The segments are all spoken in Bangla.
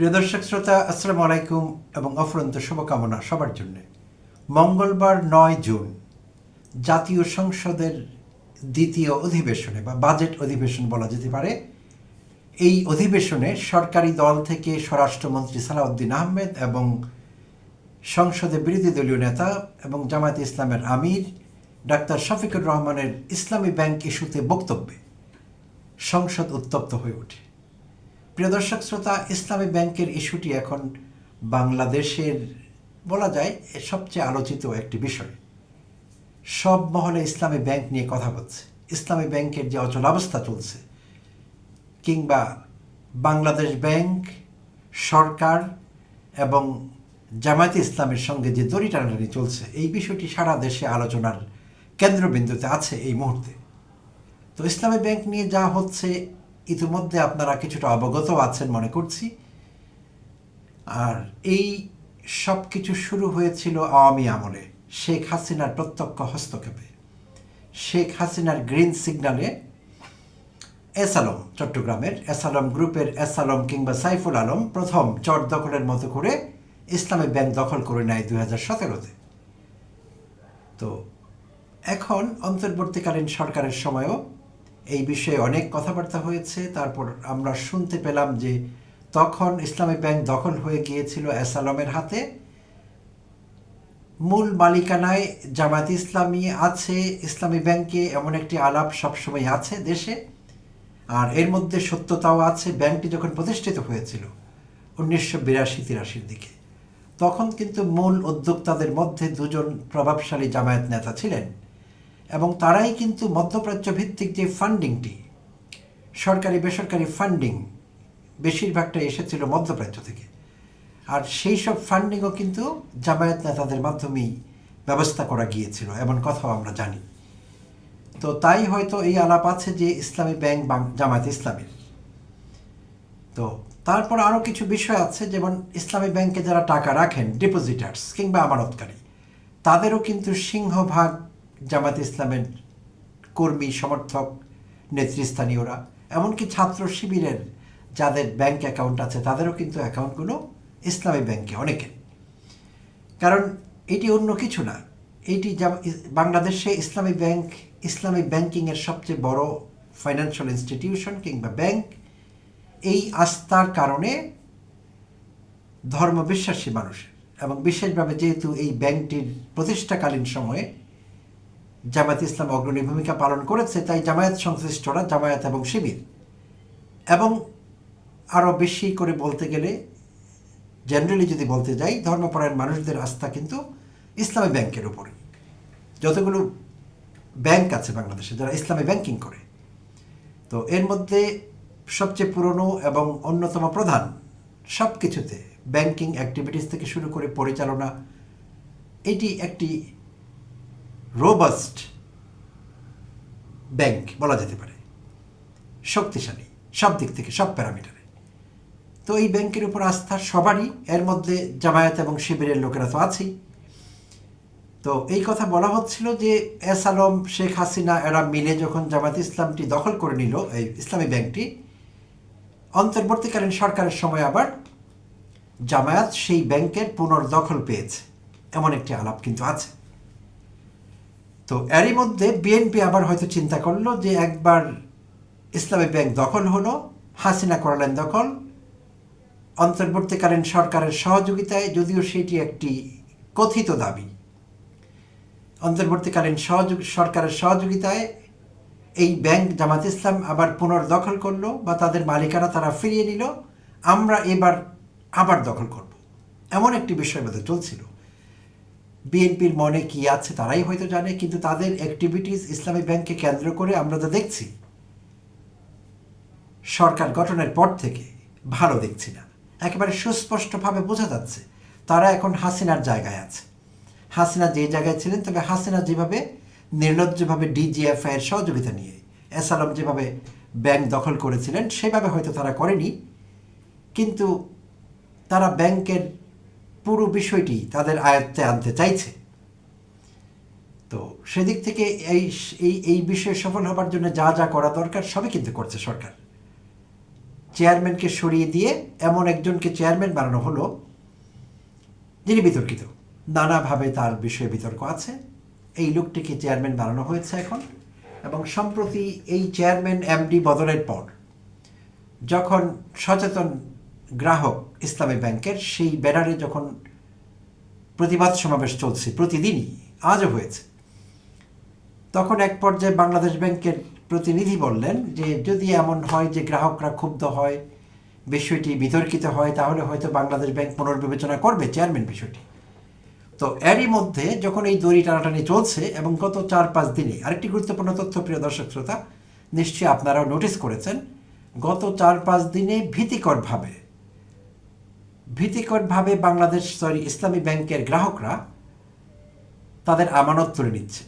প্রিয় দর্শক শ্রোতা, আসসালামু আলাইকুম এবং অফুরন্ত শুভকামনা সবার জন্য। মঙ্গলবার 9 জুন জাতীয় সংসদের দ্বিতীয় অধিবেশনে বা বাজেট অধিবেশন বলা যেতে পারে, এই অধিবেশনে সরকারি দল থেকে স্বরাষ্ট্রমন্ত্রী সালাউদ্দিন আহমেদ এবং সংসদে বিরোধী দলীয় নেতা এবং জামায়াতে ইসলামের আমির ডাক্তার শফিকুর রহমানের ইসলামী ব্যাংক ইস্যুতে বক্তব্যে সংসদ উত্তপ্ত হয়ে ওঠে। প্রিয় দর্শক শ্রোতা, ইসলামী ব্যাংকের ইস্যুটি এখন বাংলাদেশের বলা যায় সবচেয়ে আলোচিত একটি বিষয়। সব মহলে ইসলামী ব্যাংক নিয়ে কথা বলছে। ইসলামী ব্যাংকের যে অচলাবস্থা চলছে, কিংবা বাংলাদেশ ব্যাংক, সরকার এবং জামায়াতে ইসলামের সঙ্গে যে দড়ি টানাটানি চলছে, এই বিষয়টি সারা দেশে আলোচনার কেন্দ্রবিন্দুতে আছে এই মুহূর্তে। তো ইসলামী ব্যাংক নিয়ে যা হচ্ছে ইতিমধ্যে আপনারা কিছুটা অবগত আছেন মনে করছি। আর এই সব কিছু শুরু হয়েছিল আওয়ামী আমলে, শেখ হাসিনার প্রত্যক্ষ হস্তক্ষেপে। শেখ হাসিনার গ্রিন সিগন্যালে এস আলম, চট্টগ্রামের এস আলম গ্রুপের এস আলম কিংবা সাইফুল আলম প্রথম চর দখলের মতো করে ইসলামী ব্যাংক দখল করে নেয় 2017-তে। তো এখন অন্তর্বর্তীকালীন সরকারের সময়ও এই বিষয়ে অনেক কথাবার্তা হয়েছে। তারপর আমরা শুনতে পেলাম যে তখন ইসলামী ব্যাংক দখল হয়ে গিয়েছিল এস আলমের হাতে। মূল মালিকানায় জামায়াতে ইসলামী আছে ইসলামী ব্যাংকে, এমন একটি আলাপ সবসময় আছে দেশে। আর এর মধ্যে সত্যতাও আছে, ব্যাংকটি যখন প্রতিষ্ঠিত হয়েছিল 1982-83 দিকে, তখন কিন্তু মূল উদ্যোক্তাদের মধ্যে দুজন প্রভাবশালী জামায়াত নেতা ছিলেন এবং তারাই কিন্তু মধ্যপ্রাচ্য ভিত্তিক যে ফান্ডিংটি, সরকারি বেসরকারি ফান্ডিং বেশিরভাগটা এসেছিল মধ্যপ্রাচ্য থেকে। আর সেই সব ফান্ডিংও কিন্তু জামায়াত নেতাদের মাধ্যমেই ব্যবস্থা করা গিয়েছিল, এমন কথাও আমরা জানি। তো তাই হয়তো এই আলাপ আছে যে ইসলামী ব্যাংক জামায়াত ইসলামীর। তো তারপর আরও কিছু বিষয় আছে, যেমন ইসলামী ব্যাংকে যারা টাকা রাখেন, ডিপোজিটার্স কিংবা আমানতকারী, তাদেরও কিন্তু সিংহভাগ জামায়াত ইসলামের কর্মী, সমর্থক, নেতৃস্থানীয়রা। এমনকি ছাত্র শিবিরের যাদের ব্যাংক অ্যাকাউন্ট আছে তাদেরও কিন্তু অ্যাকাউন্টগুলো ইসলামী ব্যাংকে অনেকের। কারণ এটি অন্য কিছু না, এইটি বাংলাদেশে ইসলামী ব্যাংক ইসলামী ব্যাংকিংয়ের সবচেয়ে বড় ফাইন্যান্সিয়াল ইনস্টিটিউশন কিংবা ব্যাংক। এই আস্থার কারণে ধর্মবিশ্বাসী মানুষের, এবং বিশেষভাবে যেহেতু এই ব্যাংকটির প্রতিষ্ঠাকালীন সময়ে জামায়াত ইসলাম অগ্রণী ভূমিকা পালন করেছে, তাই জামায়াত সংশ্লিষ্টরা, জামায়াত এবং শিবির, এবং আরও বেশি করে বলতে গেলে জেনারেলি যদি বলতে যাই, ধর্মপরায়ণ মানুষদের আস্থা কিন্তু ইসলামী ব্যাংকের উপরে। যতগুলো ব্যাংক আছে বাংলাদেশে যারা ইসলামী ব্যাংকিং করে, তো এর মধ্যে সবচেয়ে পুরনো এবং অন্যতম প্রধান, সব কিছুতে ব্যাংকিং অ্যাক্টিভিটিস থেকে শুরু করে পরিচালনা, এটি একটি রোবাস্ট ব্যাংক বলা যেতে পারে, শক্তিশালী সব দিক থেকে, সব প্যারামিটারে। তো এই ব্যাংকের উপর আস্থা সবারই, এর মধ্যে জামায়াত এবং শিবিরের লোকেরা তো আছেই। তো এই কথা বলা হচ্ছিল যে এস আলম, শেখ হাসিনা এরা মিলে যখন জামায়াত ইসলামটি দখল করে নিল, এই ইসলামী ব্যাংকটি, অন্তর্বর্তীকালীন সরকারের সময় আবার জামায়াত সেই ব্যাংকের পুনর্দখল পেয়েছে, এমন একটি আলাপ কিন্তু আছে। তো এরই মধ্যে বিএনপি আবার হয়তো চিন্তা করলো যে একবার ইসলামী ব্যাংক দখল হলো, হাসিনা করালেন দখল অন্তর্বর্তীকালীন সরকারের সহযোগিতায়, যদিও সেটি একটি কথিত দাবি। অন্তর্বর্তীকালীন সরকারের সহযোগিতায় এই ব্যাংক জামাত ইসলাম আবার পুনর্দখল করলো বা তাদের মালিকানা তারা ফিরিয়ে নিল, আমরা এবার আবার দখল করব, এমন একটি বিষয় মধ্যে চলছিল। বিএনপির মনে কি আছে তারাই হয়তো জানে, কিন্তু তাদের অ্যাক্টিভিটিস ইসলামী ব্যাংককে কেন্দ্র করে আমরা যা দেখছি সরকার গঠনের পর থেকে ভালো দেখছি না। একেবারে সুস্পষ্টভাবে বোঝা যাচ্ছে তারা এখন হাসিনার জায়গায় আছে। হাসিনা যে জায়গায় ছিলেন, তবে হাসিনা যেভাবে নির্লজ্জভাবে ডিজিএফআই এর সহযোগিতা নিয়ে এস আলম যেভাবে ব্যাংক দখল করেছিলেন, সেভাবে হয়তো তারা করেনি, কিন্তু তারা ব্যাংকের পুরো বিষয়টি তাদের আয়ত্তে আনতে চাইছে। তো সেদিক থেকে এই বিষয়ে সফল হবার জন্য যা যা করা দরকার সবই কিন্তু করছে সরকার। চেয়ারম্যানকে সরিয়ে দিয়ে এমন একজনকে চেয়ারম্যান বানানো হলো যিনি বিতর্কিত, নানাভাবে তার বিষয়ে বিতর্ক আছে। এই লোকটিকে চেয়ারম্যান বানানো হয়েছে এখন, এবং সম্প্রতি এই চেয়ারম্যান এমডি বদলের পর যখন সচেতন গ্রাহক ইসলামী ব্যাংকের সেই ব্যানারে যখন প্রতিবাদ সমাবেশ চলছে প্রতিদিনই, আজও হয়েছে, তখন এক পর্যায়ে বাংলাদেশ ব্যাংকের প্রতিনিধি বললেন যে যদি এমন হয় যে গ্রাহকরা ক্ষুব্ধ হয়, বিষয়টি বিতর্কিত হয়, তাহলে হয়তো বাংলাদেশ ব্যাংক পুনর্বিবেচনা করবে চেয়ারম্যান বিষয়টি। তো এরই মধ্যে যখন এই দড়ি টানাটানি চলছে এবং গত 4-5 দিনে আরেকটি গুরুত্বপূর্ণ তথ্য, প্রিয় দর্শক শ্রোতা, নিশ্চয়ই আপনারাও নোটিস করেছেন, গত 4-5 দিনে ভীতিকরভাবে ইসলামী ব্যাংকের গ্রাহকরা তাদের আমানত তুলে নিচ্ছে।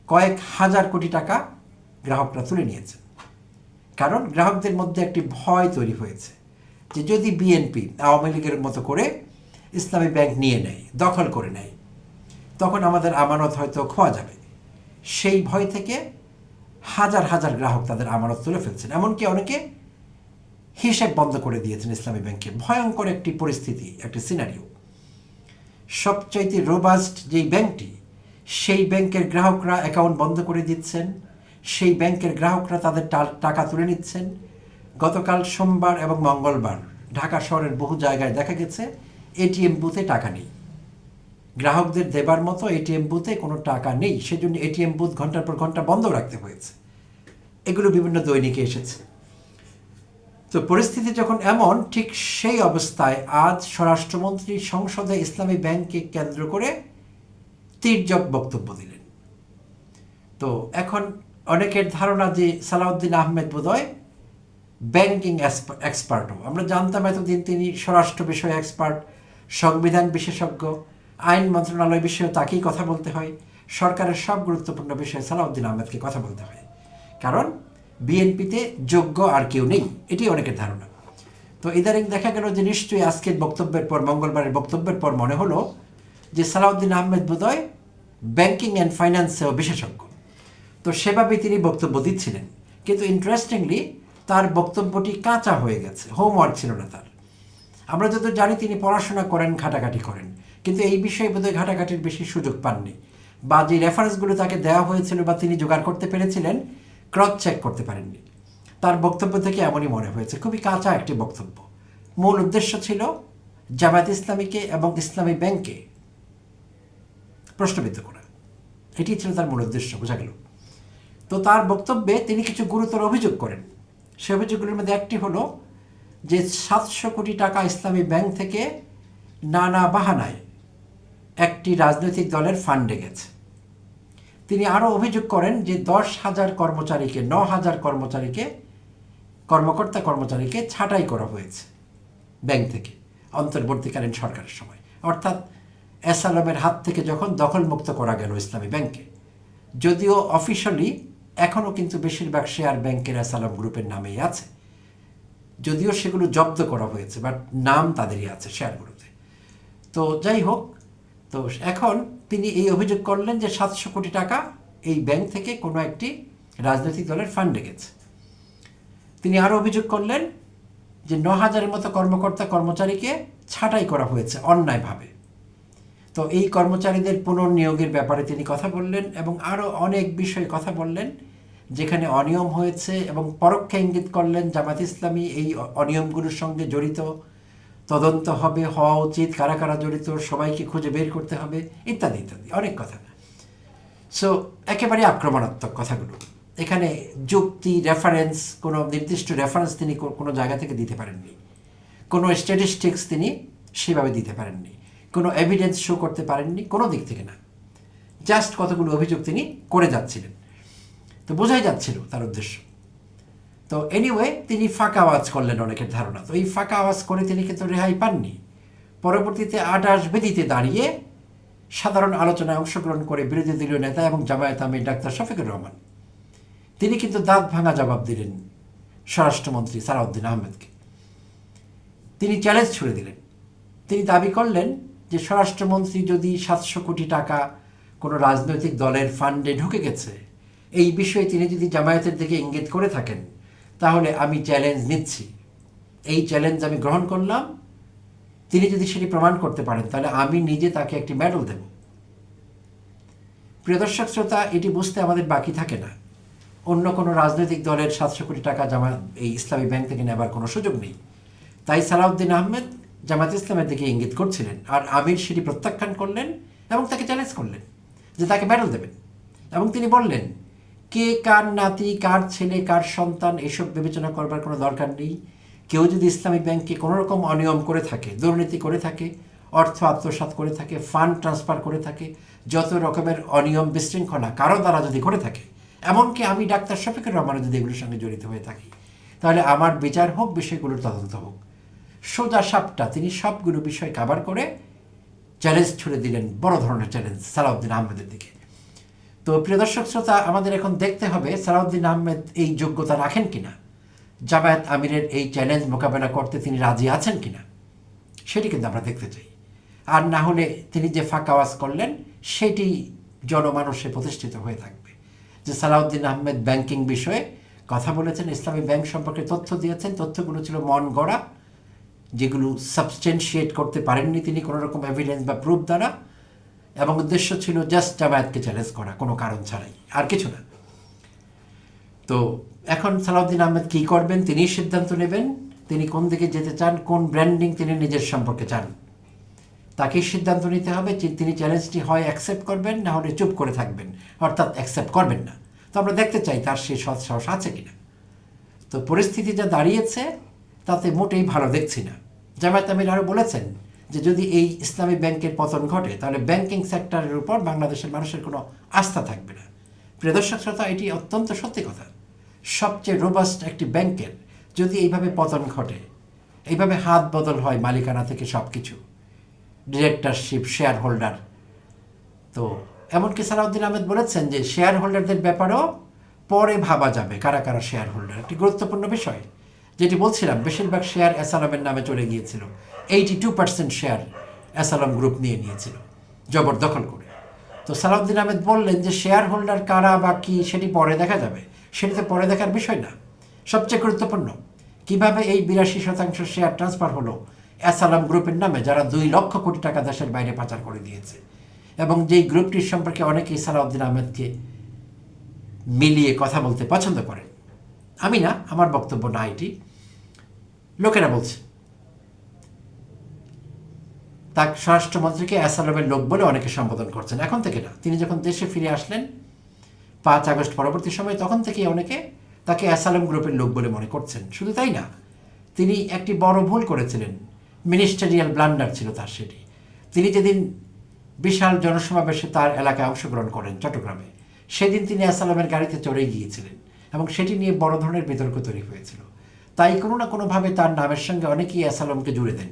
কয়েক হাজার কোটি টাকা গ্রাহকরা তুলে নিয়েছে। কারণ গ্রাহকদের মধ্যে একটি ভয় তৈরি হয়েছে যে যদি বিএনপি আওয়ামী লীগের মতো করে ইসলামী ব্যাংক নিয়ে নেয়, দখল করে নেয়, তখন আমাদের আমানত হয়তো খোয়া যাবে। সেই ভয় থেকে হাজার হাজার গ্রাহক তাদের আমানত তুলে ফেলছেন, এমনকি অনেকে হিসেব বন্ধ করে দিয়েছেন ইসলামী ব্যাংকে। ভয়ঙ্কর একটি পরিস্থিতি, একটি সিনারিও। সবচাইতে রোবাস্ট যেই ব্যাংকটি, সেই ব্যাংকের গ্রাহকরা অ্যাকাউন্ট বন্ধ করে দিচ্ছেন, সেই ব্যাংকের গ্রাহকরা তাদের টাকা তুলে নিচ্ছেন। গতকাল সোমবার এবং মঙ্গলবার ঢাকা শহরের বহু জায়গায় দেখা গেছে এটিএম বুথে টাকা নেই, গ্রাহকদের দেবার মতো এটিএম বুথে কোনো টাকা নেই, সেজন্য এটিএম বুথ ঘন্টার পর ঘন্টা বন্ধ রাখতে হয়েছে। এগুলো বিভিন্ন দৈনিকে এসেছে। তো পরিস্থিতি যখন এমন, ঠিক সেই অবস্থায় আজ স্বরাষ্ট্রমন্ত্রী সংসদে ইসলামী ব্যাংককে কেন্দ্র করে তীর্যক বক্তব্য দিলেন। তো এখন অনেকের ধারণা যে সালাউদ্দিন আহমেদ বোধহয় ব্যাংকিং এক্সপার্টও। আমরা জানতাম এতদিন তিনি স্বরাষ্ট্র বিষয়ে এক্সপার্ট, সংবিধান বিশেষজ্ঞ, আইন মন্ত্রণালয় বিষয়ে তাকেই কথা বলতে হয়, সরকারের সব গুরুত্বপূর্ণ বিষয়ে সালাউদ্দিন আহমেদকে কথা বলতে হয়, কারণ বিএনপিতে যোগ্য আর কেউ নেই, এটি অনেকের ধারণা। তো ইদারিং দেখা গেল যে নিশ্চয়ই আজকের বক্তব্যের পর, মঙ্গলবারের বক্তব্যের পর মনে হলো যে সালাউদ্দিন আহমেদ বোধহয় ব্যাংকিং অ্যান্ড ফাইন্যান্সেও বিশেষজ্ঞ। তো সেভাবেই তিনি বক্তব্য দিচ্ছিলেন, কিন্তু ইন্টারেস্টিংলি তার বক্তব্যটি কাঁচা হয়ে গেছে, হোমওয়ার্ক ছিল না তার। আমরা যত জানি তিনি পড়াশোনা করেন, ঘাটাঘাটি করেন, কিন্তু এই বিষয়ে বোধহয় ঘাটাঘাটির বেশি সুযোগ পাননি, বা যে রেফারেন্সগুলো তাকে দেওয়া হয়েছিল বা তিনি জোগাড় করতে পেরেছিলেন, ক্রস চেক করতে পারেননি। তার বক্তব্য থেকে এমনই মনে হয়েছে, খুবই কাঁচা একটি বক্তব্য। মূল উদ্দেশ্য ছিল জামায়াত ইসলামীকে এবং ইসলামী ব্যাংককে প্রশ্নবিদ্ধ করা, এটি ছিল তার মূল উদ্দেশ্য, বোঝা গেল। তো তার বক্তব্যে তিনি কিছু গুরুতর অভিযোগ করেন। সে অভিযোগগুলির মধ্যে একটি হলো যে 700 কোটি টাকা ইসলামী ব্যাংক থেকে নানা বাহানায় একটি রাজনৈতিক দলের ফান্ডে গেছে। তিনি আরও অভিযোগ করেন যে 10,000 কর্মচারীকে, 9,000 কর্মকর্তাকে ছাঁটাই করা হয়েছে ব্যাংক থেকে অন্তর্বর্তীকালীন সরকারের সময়, অর্থাৎ এসআলমের হাত থেকে যখন দখলমুক্ত করা গেল ইসলামী ব্যাংকে। যদিও অফিশিয়ালি এখনও কিন্তু বেশিরভাগ শেয়ার ব্যাংকের এসআলম গ্রুপের নামেই আছে, যদিও সেগুলো জব্দ করা হয়েছে, বাট নাম তাদেরই আছে শেয়ারগুলোতে। তো যাই হোক, তো এখন তিনি এই অভিযোগ করলেন যে 700 কোটি টাকা এই ব্যাংক থেকে কোনো একটি রাজনৈতিক দলের ফান্ডে গেছে। তিনি আরও অভিযোগ করলেন যে 9,000-এর মতো কর্মচারীকে ছাঁটাই করা হয়েছে অন্যায়ভাবে। তো এই কর্মচারীদের পুনর্নিয়োগের ব্যাপারে তিনি কথা বললেন এবং আরও অনেক বিষয়ে কথা বললেন যেখানে অনিয়ম হয়েছে, এবং পরোক্ষে ইঙ্গিত করলেন জামায়াত ইসলামী এই অনিয়মগুলোর সঙ্গে জড়িত, তদন্ত হবে, হওয়া উচিত, কারা কারা জড়িত সবাইকে খুঁজে বের করতে হবে, ইত্যাদি ইত্যাদি অনেক কথা। সো একেবারে আক্রমণাত্মক কথাগুলো। এখানে যুক্তি, রেফারেন্স, কোনো নির্দিষ্ট রেফারেন্স তিনি কোনো জায়গা থেকে দিতে পারেননি, কোনো স্ট্যাটিস্টিক্স তিনি সেভাবে দিতে পারেননি, কোনো এভিডেন্স শো করতে পারেননি, কোনো দিক থেকে না, জাস্ট কতগুলো অভিযোগ তিনি করে যাচ্ছিলেন। তো বোঝাই যাচ্ছিল তার উদ্দেশ্য। তো এনিওয়ে তিনি ফাঁকা আওয়াজ করলেন অনেকের ধারণা। তো এই ফাঁকা আওয়াজ করে তিনি কিন্তু রেহাই পাননি। পরবর্তীতে 28 বেদিতে দাঁড়িয়ে সাধারণ আলোচনায় অংশগ্রহণ করে বিরোধী দলীয় নেতা এবং জামায়াত আমির ডাক্তার শফিকুর রহমান তিনি কিন্তু দাঁত ভাঙা জবাব দিলেন স্বরাষ্ট্রমন্ত্রী সালাউদ্দিন আহমেদকে। তিনি চ্যালেঞ্জ ছুড়ে দিলেন। তিনি দাবি করলেন যে স্বরাষ্ট্রমন্ত্রী যদি 700 কোটি টাকা কোনো রাজনৈতিক দলের ফান্ডে ঢুকে গেছে, এই বিষয়ে তিনি যদি জামায়াতের দিকে ইঙ্গিত করে থাকেন, তাহলে আমি চ্যালেঞ্জ নিচ্ছি, এই চ্যালেঞ্জ আমি গ্রহণ করলাম। তিনি যদি সেটি প্রমাণ করতে পারেন তাহলে আমি নিজে তাকে একটি মেডেল দেব। প্রিয় দর্শক শ্রোতা, এটি বুঝতে আমাদের বাকি থাকে না। অন্য কোনো রাজনৈতিক দলের 700 কোটি টাকা এই ইসলামী ব্যাংক থেকে নেবার কোনো সুযোগ নেই। তাই সালাউদ্দিন আহমেদ জামাত ইসলামের দিকে ইঙ্গিত করছিলেন, আর আমির সেটি প্রত্যাখ্যান করলেন এবং তাকে চ্যালেঞ্জ করলেন যে তাকে মেডেল দেবেন। এবং তিনি বললেন, কে কার নাতি, কার ছেলে, কার সন্তান, এসব বিবেচনা করবার কোনো দরকার নেই। কেউ যদি ইসলামী ব্যাংকে কোনো রকম অনিয়ম করে থাকে, দুর্নীতি করে থাকে, অর্থ আত্মসাৎ করে থাকে, ফান্ড ট্রান্সফার করে থাকে, যত রকমের অনিয়ম বিশৃঙ্খলা কারো দ্বারা যদি করে থাকে, এমনকি আমি ডাক্তার শফিকুর রহমানও যদি এগুলোর সঙ্গে জড়িত হয়ে থাকি, তাহলে আমার বিচার হোক, বিষয়গুলোর তদন্ত হোক। সোজা সাপটা তিনি সবগুলো বিষয় কাভার করে চ্যালেঞ্জ ছুড়ে দিলেন, বড় ধরনের চ্যালেঞ্জ সালাউদ্দিন আহমেদের দিকে। তো প্রিয় দর্শক শ্রোতা, আমাদের এখন দেখতে হবে সালাউদ্দিন আহমেদ এই যোগ্যতা রাখেন কিনা, জামায়াত আমিরের এই চ্যালেঞ্জ মোকাবেলা করতে তিনি রাজি আছেন কিনা, সেটি কিন্তু আমরা দেখতে চাই। আর না হলে তিনি যে ফাঁকা আওয়াজ করলেন সেটি জনমানসে প্রতিষ্ঠিত হয়ে থাকবে যে সালাউদ্দিন আহমেদ ব্যাংকিং বিষয়ে কথা বলেছেন, ইসলামী ব্যাংক সম্পর্কে তথ্য দিয়েছেন, তথ্যগুলো ছিল মন গড়া, যেগুলো সাবস্টেন্সিয়েট করতে পারেননি তিনি কোনো রকম এভিডেন্স বা প্রুফ দ্বারা, এবং উদ্দেশ্য ছিল জাস্ট জামায়াতকে চ্যালেঞ্জ করা কোনো কারণ ছাড়াই, আর কিছু না। তো এখন সালাউদ্দিন আহমেদ কী করবেন তিনি সিদ্ধান্ত নেবেন, তিনি কোন দিকে যেতে চান, কোন ব্র্যান্ডিং তিনি নিজের সম্পর্কে চান, তাকেই সিদ্ধান্ত নিতে হবে। তিনি চ্যালেঞ্জটি হয় অ্যাকসেপ্ট করবেন, না হলে চুপ করে থাকবেন, অর্থাৎ অ্যাকসেপ্ট করবেন না। তো আমরা দেখতে চাই তার সেই সৎ সাহস আছে কিনা। তো পরিস্থিতি যা দাঁড়িয়েছে তাতে মোটেই ভালো দেখছি না। জামায়াত আমির আরও বলেছেন যে যদি এই ইসলামী ব্যাংকের পতন ঘটে তাহলে ব্যাংকিং সেক্টরের উপর বাংলাদেশের মানুষের কোনো আস্থা থাকবে না। প্রিয় দর্শক শ্রোতা, এটি অত্যন্ত সত্যি কথা। সবচেয়ে রোবাস্ট একটি ব্যাংকের যদি এইভাবে পতন ঘটে, এইভাবে হাত বদল হয় মালিকানা থেকে সব কিছু, ডিরেক্টরশিপ, শেয়ার হোল্ডার, তো এমনকি সালাউদ্দিন আহমেদ বলেছেন যে শেয়ার হোল্ডারদের ব্যাপারেও পরে ভাবা যাবে কারা কারা শেয়ার হোল্ডার। একটি গুরুত্বপূর্ণ বিষয় যেটি বলছিলাম, বেশিরভাগ শেয়ার অ্যাসালামের নামে চলে গিয়েছিল, 82% শেয়ার অ্যাসালাম গ্রুপ নিয়ে নিয়েছিল জবরদখল করে। তো সালাউদ্দিন আহমেদ বললেন যে শেয়ার হোল্ডার কারা বা কী সেটি পরে দেখা যাবে, সেটি তো পরে দেখার বিষয় না। সবচেয়ে গুরুত্বপূর্ণ কিভাবে এই 82% শেয়ার ট্রান্সফার হলো অ্যাসালাম গ্রুপের নামে, যারা 2 লক্ষ কোটি টাকা দেশের বাইরে পাচার করে দিয়েছে, এবং যেই গ্রুপটির সম্পর্কে অনেকেই সালাউদ্দিন আহমেদকে মিলিয়ে কথা বলতে পছন্দ করেন। আমি না, আমার বক্তব্য না, এটি লোকেরা বলছে। তার স্বরাষ্ট্রমন্ত্রীকে অ্যাসালামের লোক বলে অনেকে সম্বোধন করছেন, এখন থেকে না, তিনি যখন দেশে ফিরে আসলেন 5 আগস্ট পরবর্তী সময়, তখন থেকেই অনেকে তাকে অ্যাসালাম গ্রুপের লোক বলে মনে করছেন। শুধু তাই না, তিনি একটি বড় ভুল করেছিলেন, মিনিস্টারিয়াল ব্লান্ডার ছিল তার সেটি। তিনি যেদিন বিশাল জনসমাবেশে তার এলাকায় অংশগ্রহণ করেন চট্টগ্রামে, সেদিন তিনি অ্যাসালামের গাড়িতে চড়ে গিয়েছিলেন এবং সেটি নিয়ে বড় ধরনের বিতর্ক তৈরি হয়েছিল। তাই কোনো না কোনোভাবে তার নামের সঙ্গে অনেকেই অ্যাসালামকে জুড়ে দেন।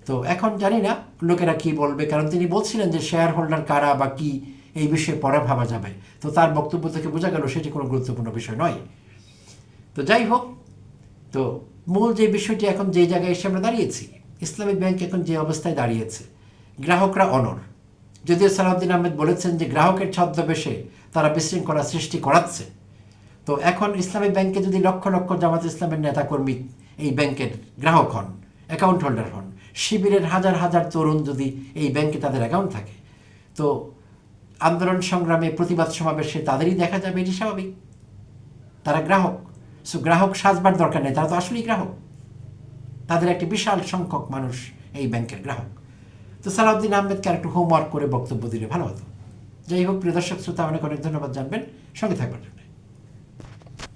তো এখন জানি না লোকেরা কি বলবে, কারণ তিনি বলছিলেন যে শেয়ার হোল্ডার কারা বা কি এই বিষয়ে পরে ভাবা যাবে। তো তার বক্তব্য থেকে বোঝা গেল সেটি কোনো গুরুত্বপূর্ণ বিষয় নয়। তো যাই হোক, তো মূল যে বিষয়টি এখন যে জায়গায় এসে আমরা দাঁড়িয়েছি, ইসলামী ব্যাংক এখন যে অবস্থায় দাঁড়িয়েছে, গ্রাহকরা অনড়। যদিও সালাউদ্দিন আহমেদ বলেছেন যে গ্রাহকের ছদ্মবেশে তারা বিশৃঙ্খলা সৃষ্টি করাচ্ছে। তো এখন ইসলামী ব্যাংকে যদি লক্ষ লক্ষ জামাত ইসলামের নেতাকর্মী এই ব্যাংকের গ্রাহক হন, অ্যাকাউন্ট হোল্ডার হন, শিবিরের হাজার হাজার তরুণ যদি এই ব্যাংকে তাদের অ্যাকাউন্ট থাকে, তো আন্দোলন সংগ্রামে, প্রতিবাদ সমাবেশে তাদেরই দেখা যাবে, এটি স্বাভাবিক। তারা গ্রাহক, সো গ্রাহক সাজবার দরকার নেই, তারা তো আসলেই গ্রাহক। তাদের একটি বিশাল সংখ্যক মানুষ এই ব্যাংকের গ্রাহক। তো সালাউদ্দিন আহমেদকে আর একটু হোমওয়ার্ক করে বক্তব্য দিলে ভালো হতো। যাই হোক, প্রিয় দর্শক শ্রোতা, অনেক অনেক ধন্যবাদ জানবেন, সঙ্গে থাকবেন।